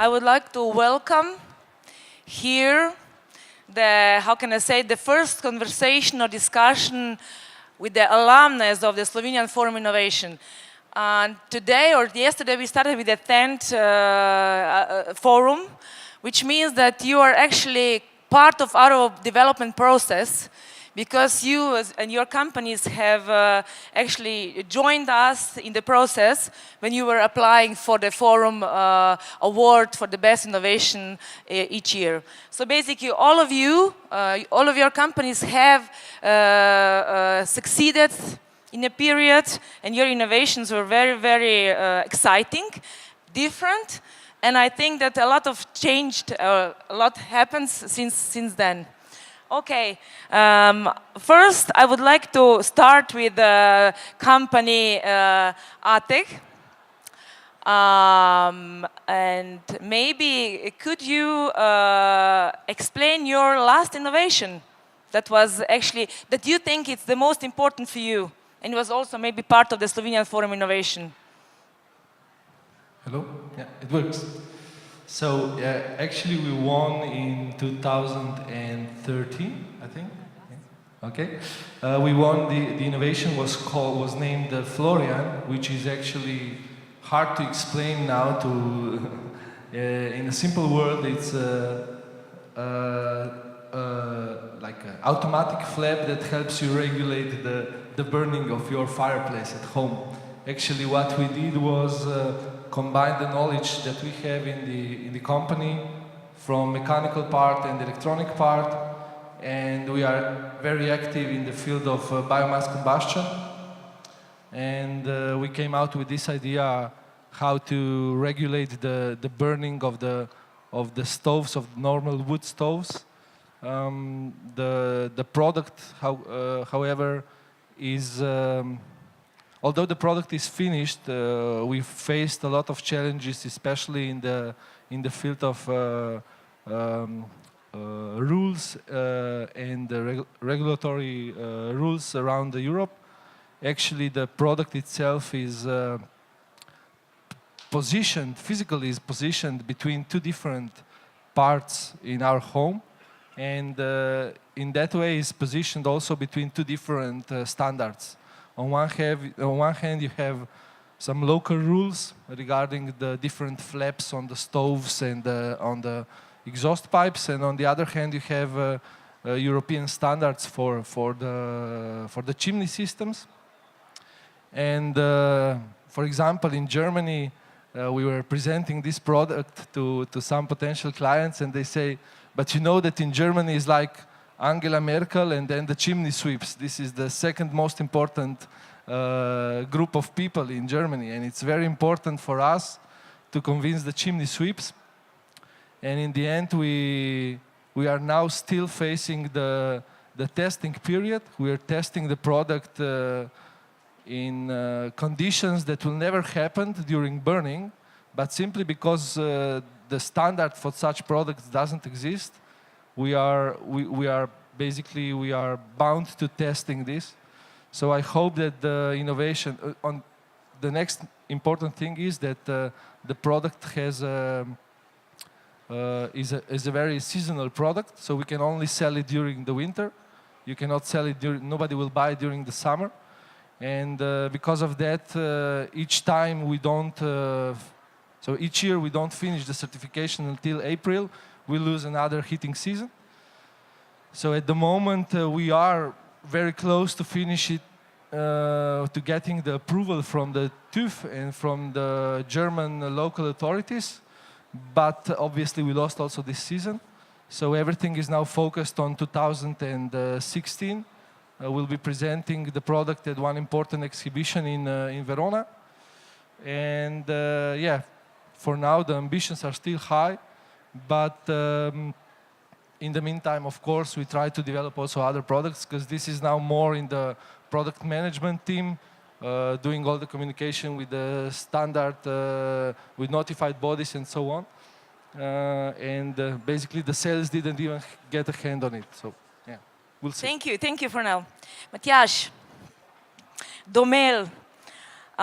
I would like to welcome here the first conversation or discussion with the alumni of the Slovenian Forum Innovation. Today or yesterday we started with the 10th forum, which means that you are actually part of our development process, because you and your companies have actually joined us in the process when you were applying for the Forum Award for the best innovation each year. So basically all of you, all of your companies have succeeded in a period, and your innovations were very, very exciting, different, and I think that a lot of changed, a lot happens since then. Okay, first I would like to start with the company ATEG. And maybe could you explain your last innovation that was actually, that you think it's the most important for you, and was also maybe part of the Slovenian Forum Innovation? Hello? Yeah, it works. So actually we won in 2013, I think. Okay. We won, the innovation was named Florian, which is actually hard to explain now to, in a simple word, it's like an automatic flap that helps you regulate the burning of your fireplace at home. Actually what we did was combine the knowledge that we have in the company from mechanical part and electronic part, and we are very active in the field of biomass combustion, and we came out with this idea how to regulate the burning of the stoves, of normal wood stoves. The product, however, is although the product is finished, we faced a lot of challenges, especially in the field of rules and the regulatory rules around Europe. Actually, the product itself is physically is positioned between two different parts in our home, and in that way is positioned also between two different standards. On one hand, you have some local rules regarding the different flaps on the stoves and on the exhaust pipes, and on the other hand, you have European standards for the chimney systems. And for example, in Germany, we were presenting this product to some potential clients, and they say, "But you know that in Germany is like Angela Merkel and then the chimney sweeps. This is the second most important group of people in Germany, and it's very important for us to convince the chimney sweeps." And in the end, we are now still facing the testing period. We are testing the product in conditions that will never happen during burning, but simply because the standard for such products doesn't exist. We are bound to testing this. So I hope that the innovation on the next important thing is that the product is a very seasonal product, so we can only sell it during the winter. You cannot sell it nobody will buy it during the summer, and because of that, each year we don't finish the certification until April. We lose another heating season. So at the moment we are very close to finish it, to getting the approval from the TÜV and from the German local authorities, but obviously we lost also this season. So everything is now focused on 2016. We'll be presenting the product at one important exhibition in Verona. And yeah, for now the ambitions are still high. But in the meantime, of course, we try to develop also other products, because this is now more in the product management team, doing all the communication with the standard, with notified bodies and so on. And basically the sales didn't even get a hand on it. So yeah, we'll see. Thank you for now. Matjaž, Domel.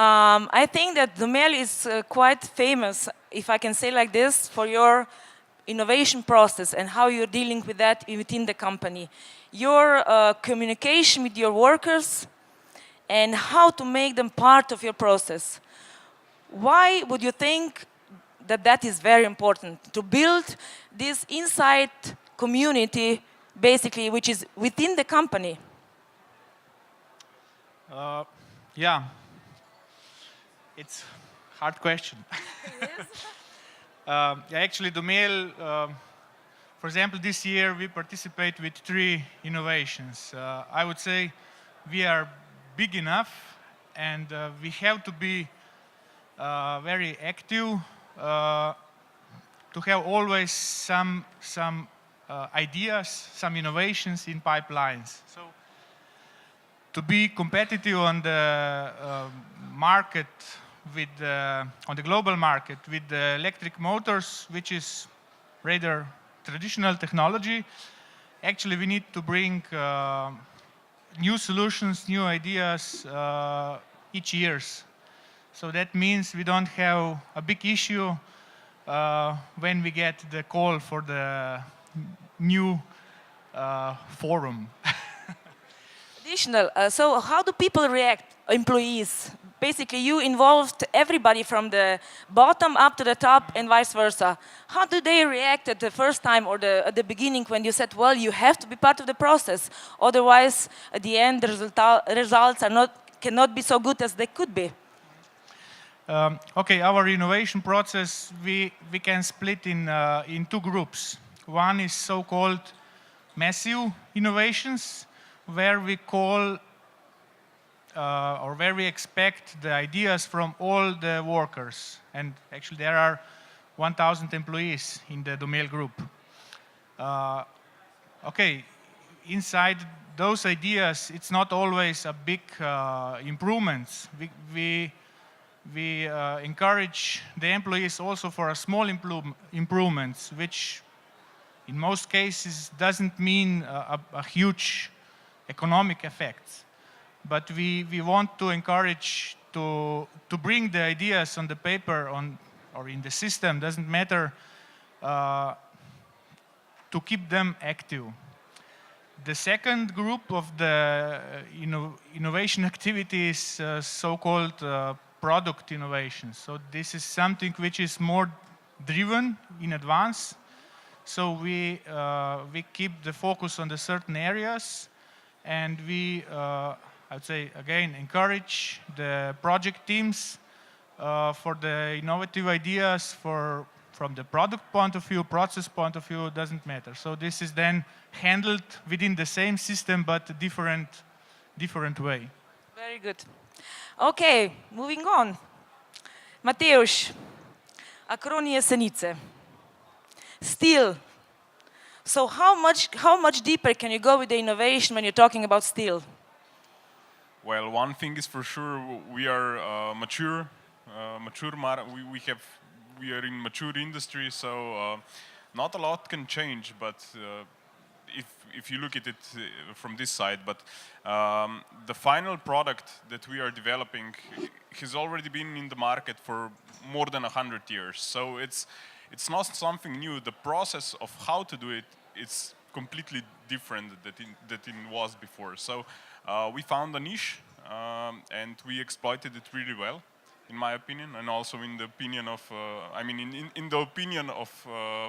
I think that Dumel is quite famous, if I can say like this, for your innovation process and how you're dealing with that within the company. Your communication with your workers and how to make them part of your process. Why would you think that that is very important, to build this inside community, basically, which is within the company? Yeah, it's hard question. Yeah, actually, Dumel, for example, this year we participate with 3 innovations. I would say we are big enough, and we have to be very active to have always some ideas, some innovations in pipelines. So to be competitive on the market with on the global market with the electric motors, which is rather traditional technology, actually we need to bring new solutions, new ideas each year. So that means we don't have a big issue when we get the call for the new forum. Additional, so how do people react, employees? Basically, you involved everybody from the bottom up to the top and vice versa. How do they react at the first time or at the beginning when you said, well, you have to be part of the process, otherwise at the end the results cannot be so good as they could be? Okay, our innovation process, we can split in 2 groups. One is so-called massive innovations, where we call or where we expect the ideas from all the workers. And actually there are 1,000 employees in the Dumel group. Okay, inside those ideas, it's not always a big improvements. We encourage the employees also for a small improvements, which in most cases doesn't mean a huge economic effects. But we want to encourage to bring the ideas on the paper or in the system, doesn't matter, to keep them active. The second group of the innovation activities, so-called product innovation. So this is something which is more driven in advance. So we keep the focus on the certain areas, and we, I'd say again, encourage the project teams for the innovative ideas from the product point of view, process point of view, doesn't matter. So this is then handled within the same system, but different way. Very good. Okay, moving on. Mateusz, Acronie Jesenice. Steel. So how much deeper can you go with the innovation when you're talking about steel? Well, one thing is for sure, we are mature. We are in mature industry, so not a lot can change. But if you look at it from this side, but the final product that we are developing has already been in the market for more than 100 years. So it's not something new. The process of how to do it is completely different that it was before. So we found a niche and we exploited it really well, in my opinion, and also in the opinion of, in the opinion of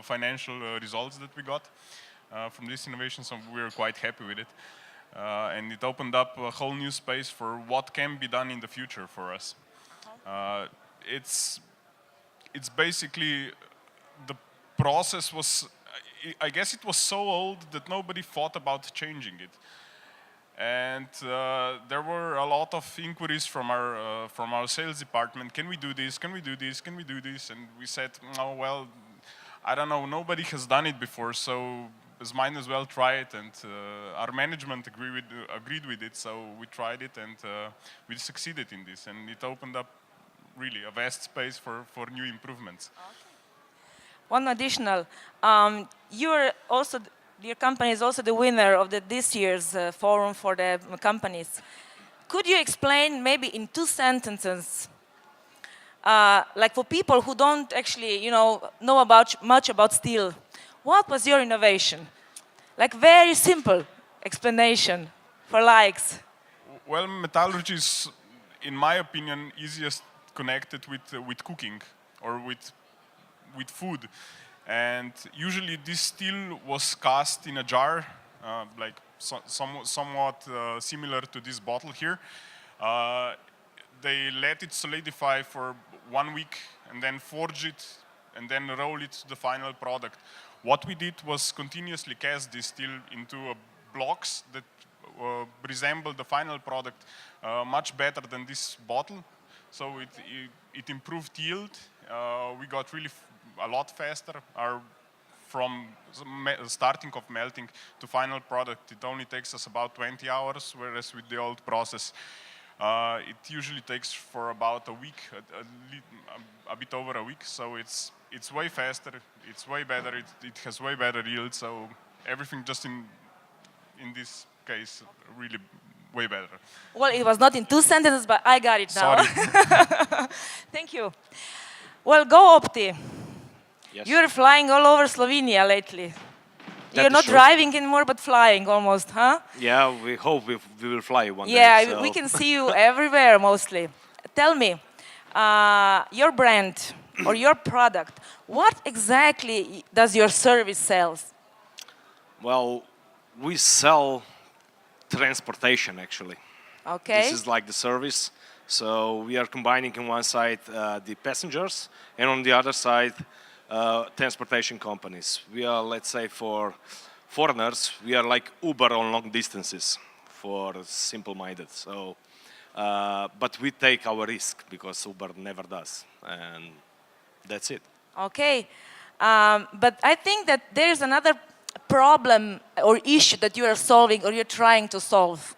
financial results that we got from this innovation. So we were quite happy with it. And it opened up a whole new space for what can be done in the future for us. It's basically, the process was, I guess it was so old that nobody thought about changing it. And there were a lot of inquiries from our sales department. Can we do this? Can we do this? Can we do this? And we said, no, well, I don't know. Nobody has done it before, so might as well try it. And our management agreed with it, so we tried it, and we succeeded in this. And it opened up really a vast space for new improvements. Okay. One additional, your company is also the winner of this year's forum for the companies. could you explain maybe in 2 sentences, like for people who don't actually, know much about steel, what was your innovation? Like very simple explanation for likes. Well, metallurgy is, in my opinion, easiest connected with cooking or with food. And usually this steel was cast in a jar, like somewhat similar to this bottle here. They let it solidify for 1 week and then forge it and then roll it to the final product. What we did was continuously cast this steel into blocks that resemble the final product much better than this bottle. So it improved yield. We got really a lot faster. From starting of melting to final product, it only takes us about 20 hours, whereas with the old process, it usually takes for about a week, a bit over a week. So it's way faster, it's way better, it has way better yield. So everything just in this case really way better. Well, it was not in 2 sentences, but I got it now. Sorry. Thank you. Well, go Opti. Yes. You're flying all over Slovenia lately. That You're is not true. driving anymore, but flying almost, huh? Yeah, we hope we will fly one Yeah, day. we can see you everywhere mostly. Tell me, your brand or your product, what exactly does your service sells? Well, we sell transportation actually. Okay. This is like the service. So we are combining on one side the passengers and on the other side transportation companies. We are, let's say, for foreigners, we are like Uber on long distances for simple-minded. So, but we take our risk because Uber never does, and that's it. Okay. But I think that there's another problem or issue that you are solving or you're trying to solve,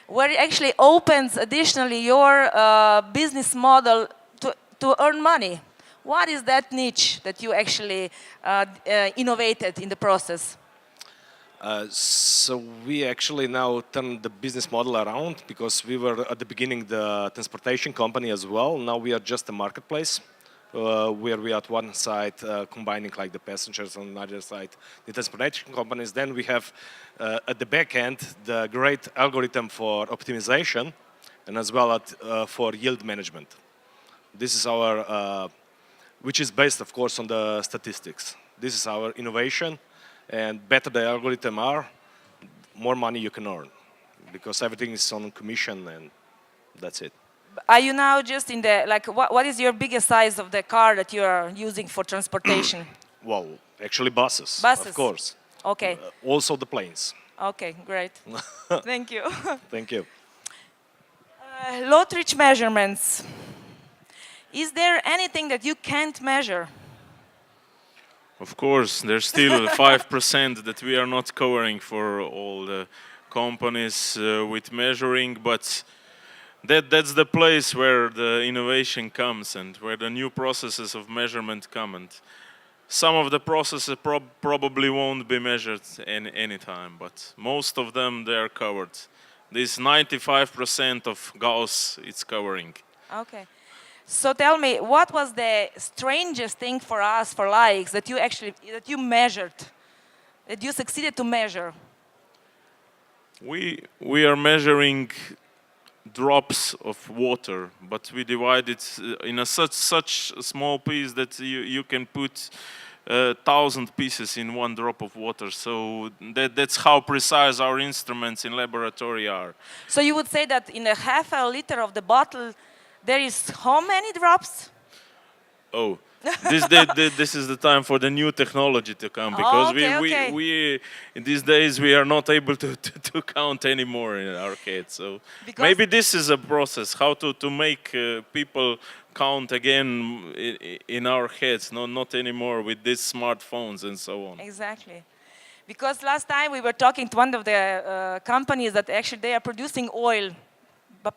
where it actually opens additionally your business model to earn money. What is that niche that you actually innovated in the process? So we actually now turned the business model around because we were at the beginning the transportation company as well. Now we are just a marketplace where we are at one side combining like the passengers, on the other side the transportation companies. Then we have at the back end the great algorithm for optimization and as well for yield management. This is our which is based, of course, on the statistics. This is our innovation, and better the algorithm are, more money you can earn, because everything is on commission, and that's it. Are you now just in the, like, what is your biggest size of the car that you are using for transportation? Well, actually buses, Buses. of course. Okay. Also the planes. Okay, great. Thank you. Thank you. Low-reach measurements. Is there anything that you can't measure? Of course, there's still 5% that we are not covering for all the companies with measuring, but that's the place where the innovation comes and where the new processes of measurement come. And some of the processes probably won't be measured any time, but most of them, they are covered. This 95% of Gauss, it's covering. Okay. So tell me, what was the strangest thing for us, for likes, that you measured, that you succeeded to measure? We are measuring drops of water, but we divide it in such a small piece that you can put 1,000 pieces in one drop of water. So that's how precise our instruments in laboratory are. So you would say that in a half a liter of the bottle, there is how many drops? Oh, this is the time for the new technology to come, because we in these days we are not able to count anymore in our heads. So because maybe this is a process how to make people count again in our heads, not anymore with these smartphones and so on. Exactly. Because last time we were talking to one of the companies that actually they are producing oil,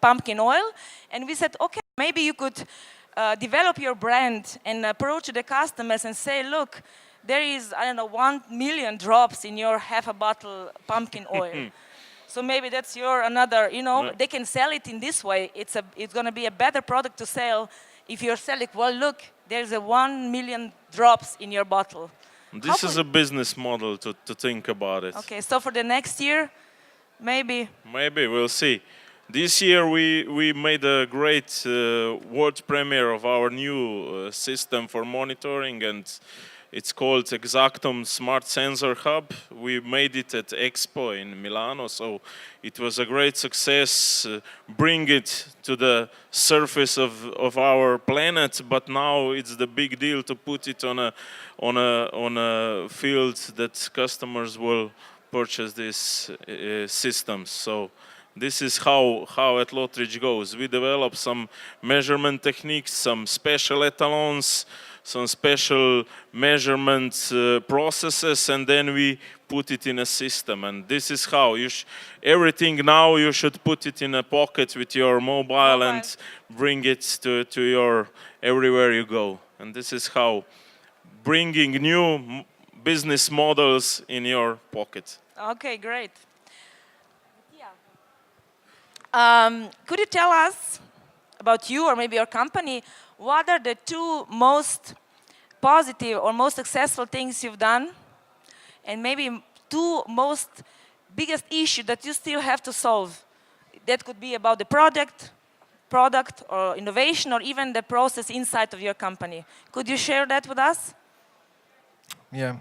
pumpkin oil, and we said, okay, maybe you could develop your brand and approach the customers and say, look, there is, I don't know, 1 million drops in your half a bottle pumpkin oil. So maybe that's your another, you know, Yeah. they can sell it in this way. It's going to be a better product to sell if you're selling, well, look, there's a 1 million drops in your bottle. This How is could- a business model to think about it. Okay, so for the next year, maybe. Maybe we'll see. This year we made a great world premiere of our new system for monitoring, and it's called Exactum Smart Sensor Hub. We made it at Expo in Milano, so it was a great success. Bring it to the surface of our planet, but now it's the big deal to put it on a field that customers will purchase these systems. So this is how at Lottridge goes. We develop some measurement techniques, some special etalons, some special measurement processes, and then we put it in a system. And this is how everything now you should put it in a pocket with your mobile and bring it to your everywhere you go. And this is how bringing new business models in your pocket. Okay, great. Could you tell us about you or maybe your company, what are the two most positive or most successful things you've done? And maybe two most biggest issues that you still have to solve. That could be about the product or innovation, or even the process inside of your company. Could you share that with us? Yeah.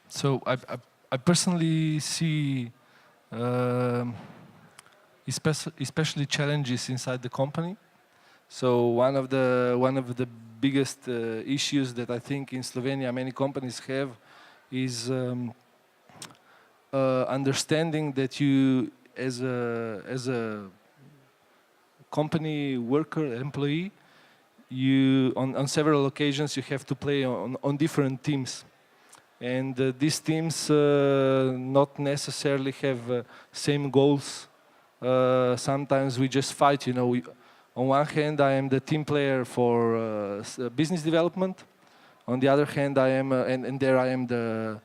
So I personally see especially challenges inside the company. So one of the biggest issues that I think in Slovenia many companies have is understanding that you as a company worker, employee, you on several occasions you have to play on different teams, and these teams not necessarily have same goals. Sometimes we just fight, you know. On one hand, I am the team player for business development. On the other hand, I am and there I am the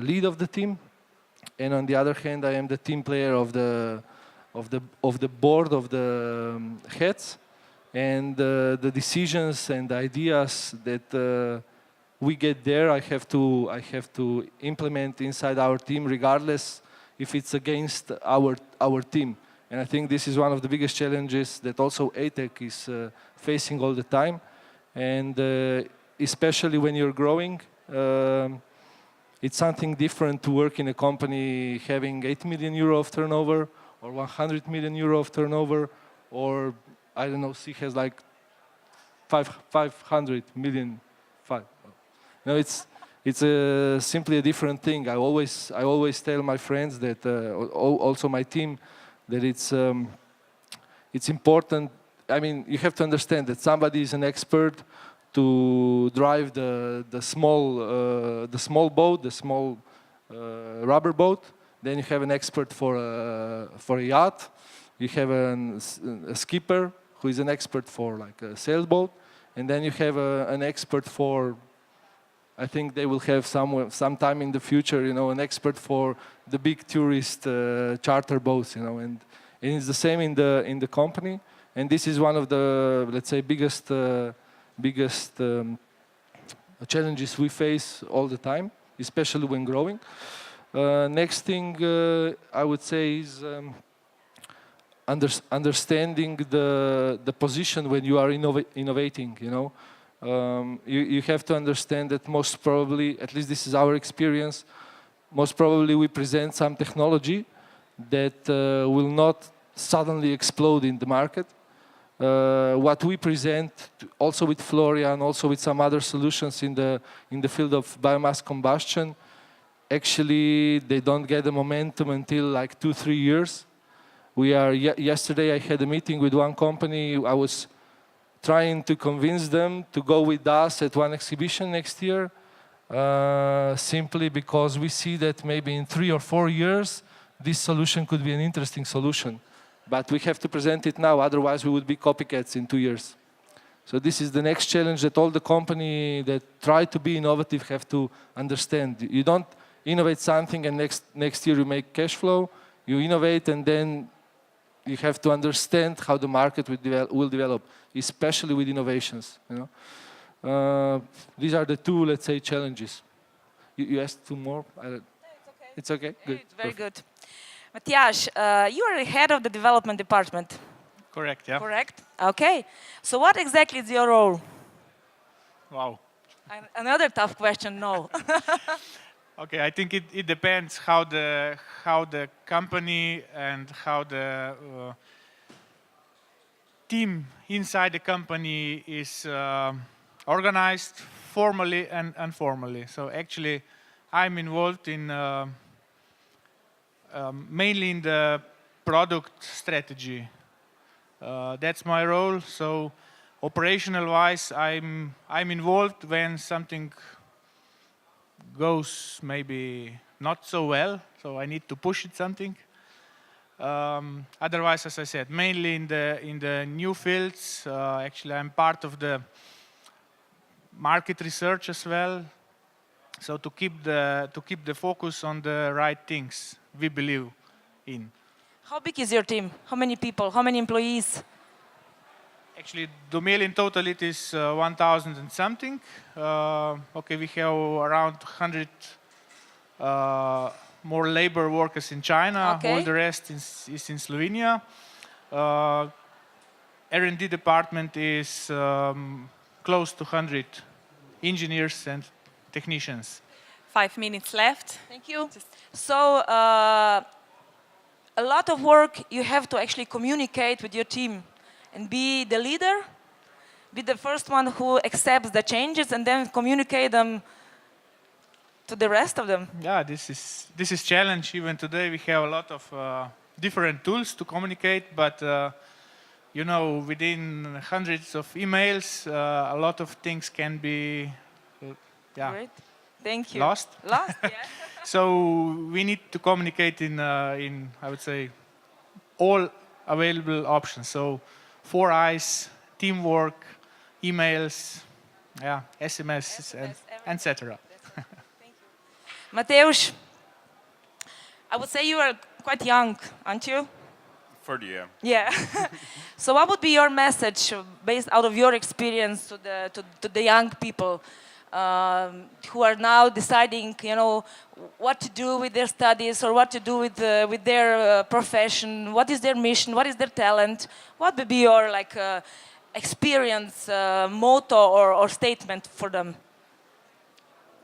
lead of the team. And on the other hand, I am the team player of the board of the heads, and the decisions and the ideas that we get there, I have to implement inside our team, regardless if it's against our team. And I think this is one of the biggest challenges that also ATEC is facing all the time, and especially when you're growing. It's something different to work in a company having 8 million euro of turnover or 100 million euro of turnover, or I don't know, C has like 500 million. No, it's simply a different thing. I always tell my friends that also my team that it's important. I mean, you have to understand that somebody is an expert to drive the small boat, the small rubber boat. Then you have an expert for a yacht. You have a skipper who is an expert for like a sailboat, and then you have an expert for. I think they will have sometime in the future, you know, an expert for the big tourist charter boats, you know, and it's the same in the company. And this is one of the, let's say, biggest challenges we face all the time, especially when growing. Next thing I would say is understanding the position when you are innovating, you know. You have to understand that most probably, at least this is our experience, most probably we present some technology that will not suddenly explode in the market. What we present, also with Florian, also with some other solutions in the field of biomass combustion, actually they don't get the momentum until like 2-3 years. Yesterday I had a meeting with one company. I was trying to convince them to go with us at one exhibition next year, simply because we see that maybe in 3 or 4 years this solution could be an interesting solution. But we have to present it now, otherwise we would be copycats in 2 years. So this is the next challenge that all the company that try to be innovative have to understand. innovate something and next year you make cash flow. You innovate and then you have to understand how the market will develop, especially with innovations. These are the two, let's say, challenges. You asked two more? It's okay? Good. It's very good. Matjaž, you are the head of the development department. Correct, yeah. Correct? Okay. So what exactly is your role? Wow. Another tough question, no. Okay, I think it depends how the company and how the team inside the company is organized formally and informally. So actually, I'm involved in mainly in the product strategy. That's my role. So operational-wise, I'm involved when something goes maybe not so well, so I need to push it something. Otherwise, as I said, mainly in the new fields. Actually, I'm part of the market research as well. So to keep the focus on the right things we believe in. How big is your team? How many people? How many employees? Actually, Domel in total it is 1,000 and something. Okay, we have around 100 more labor workers in China. Okay. All the rest is in Slovenia. R&D department is close to 100 engineers and technicians. 5 minutes left. Thank you. So a lot of work you have to actually communicate with your team and be the leader, be the first one who accepts the changes and then communicate them to the rest of them. Yeah, this is challenge. Even today we have a lot of different tools to communicate, but within hundreds of emails, a lot of things can be Great. Thank you. lost. Lost, yeah. So we need to communicate in I would say all available options. So 4 eyes, teamwork, emails, SMS, and etc. Mateusz, I would say you are quite young, aren't you? 30, yeah. Yeah. So what would be your message based out of your experience to the young people who are now deciding, what to do with their studies or what to do with their profession? What is their mission? What is their talent? What would be your experience, motto or statement for them?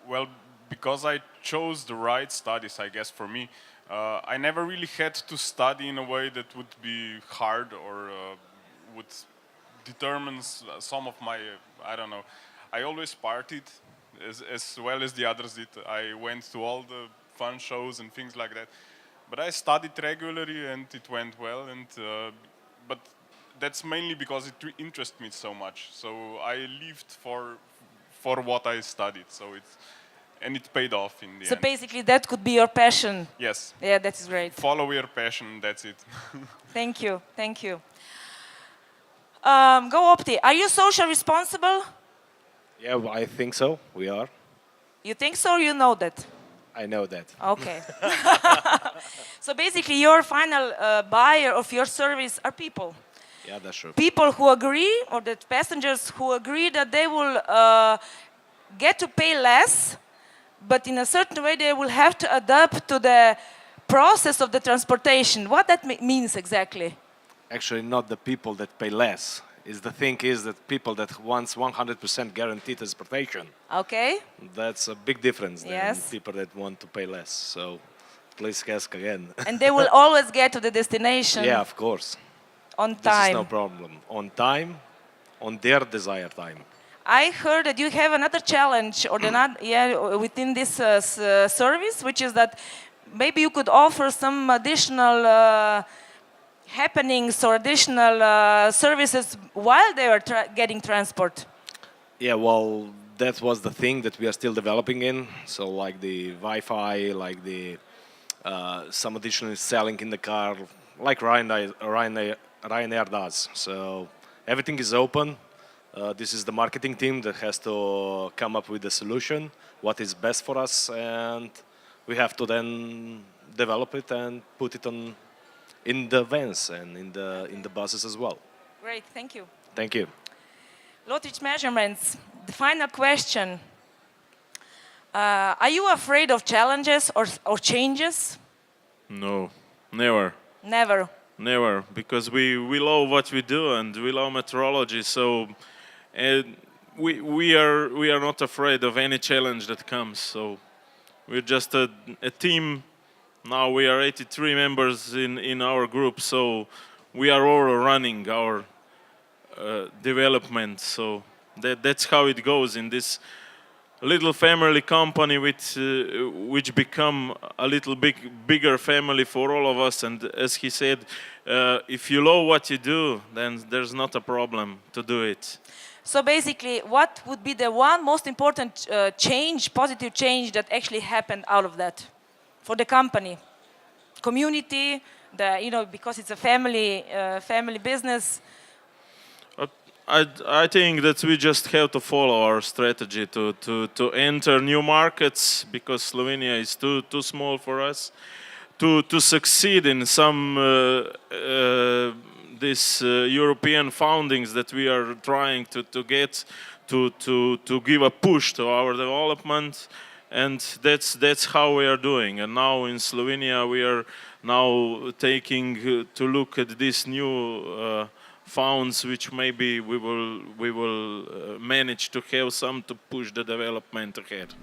Well, because I chose the right studies, I guess, for me, I never really had to study in a way that would be hard or would determine some of my, I don't know. I always partied as well as the others did. I went to all the fun shows and things like that. But I studied regularly and it went well. But that's mainly because it interested me so much. So I lived for what I studied. And it paid off in the So end. basically that could be your passion. Yes. Yeah, that is great. Follow your passion, that's it. Thank you, thank you. Go Opti, are you social responsible? Yeah, well, I think so. We are. You think so or you know that? I know that. Okay. So basically your final buyer of your service are people. Yeah, that's true. People who agree, or the passengers who agree that they will get to pay less, but in a certain way they will have to adapt to the process of the transportation. What that means exactly? Actually, not the people that pay less. The thing is that people that wants 100% guaranteed transportation. Okay. That's a big difference than Yes. people that want to pay less. So please ask again. And they will always get to the destination Yeah, of course. on This time. is no problem. On time, on their desired time. I heard that you have another challenge within this service, which is that maybe you could offer some additional happenings or additional services while they are getting transport. Yeah, well, that was the thing that we are still developing in. So like the Wi-Fi, like the some additional selling in the car, like Ryanair does. So everything is open. This is the marketing team that has to come up with a solution, what is best for us, and we have to then develop it and put it on in the vans and in the buses as well. Great, thank you. Thank you. Low-tech measurements. The final question. Are you afraid of challenges or changes? No, never. Never. Never, because we love what we do and we love meteorology. So we are not afraid of any challenge that comes. So we're just a team. Now we are 83 members in our group. So we are all running our development. So that's how it goes in this little family company which become a little bigger family for all of us. And as he said, if you love what you do, then there's not a problem to do it. So basically, what would be the one most important change, positive change that actually happened out of that for the company, community, because it's a family business? I think that we just have to follow our strategy to enter new markets, because Slovenia is too small for us. To succeed in some these European foundings that we are trying to get, to give a push to our development, and that's how we are doing. And now in Slovenia we are now taking to look at this new funds, which maybe we will manage to have some to push the development ahead.